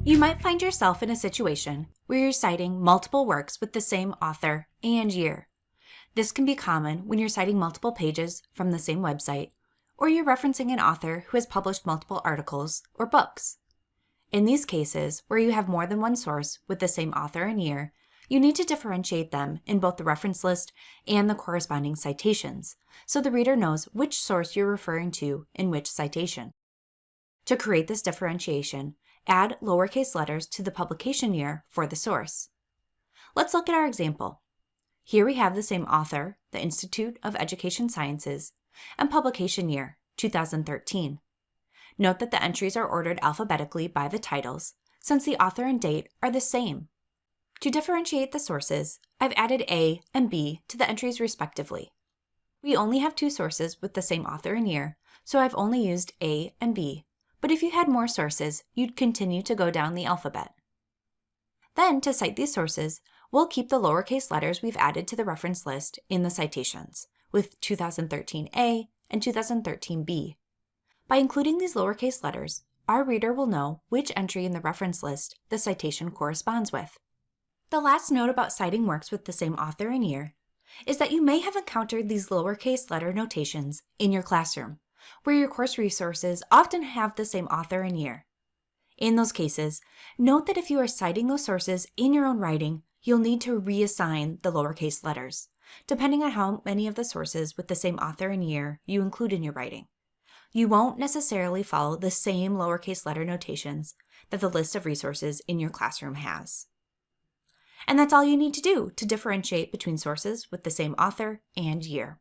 You might find yourself in a situation where you're citing multiple works with the same author and year. This can be common when you're citing multiple pages from the same website, or you're referencing an author who has published multiple articles or books. In these cases, where you have more than one source with the same author and year, you need to differentiate them in both the reference list and the corresponding citations, so the reader knows which source you're referring to in which citation. To create this differentiation, add lowercase letters to the publication year for the source. Let's look at our example. Here we have the same author, the Institute of Education Sciences, and publication year, 2013. Note that the entries are ordered alphabetically by the titles, since the author and date are the same. To differentiate the sources, I've added A and B to the entries respectively. We only have two sources with the same author and year, so I've only used A and B, but if you had more sources, you'd continue to go down the alphabet. Then, to cite these sources, we'll keep the lowercase letters we've added to the reference list in the citations, with 2013A and 2013B. By including these lowercase letters, our reader will know which entry in the reference list the citation corresponds with. The last note about citing works with the same author and year is that you may have encountered these lowercase letter notations in your classroom, where your course resources often have the same author and year. In those cases, note that if you are citing those sources in your own writing, you'll need to reassign the lowercase letters, depending on how many of the sources with the same author and year you include in your writing. You won't necessarily follow the same lowercase letter notations that the list of resources in your classroom has. And that's all you need to do to differentiate between sources with the same author and year.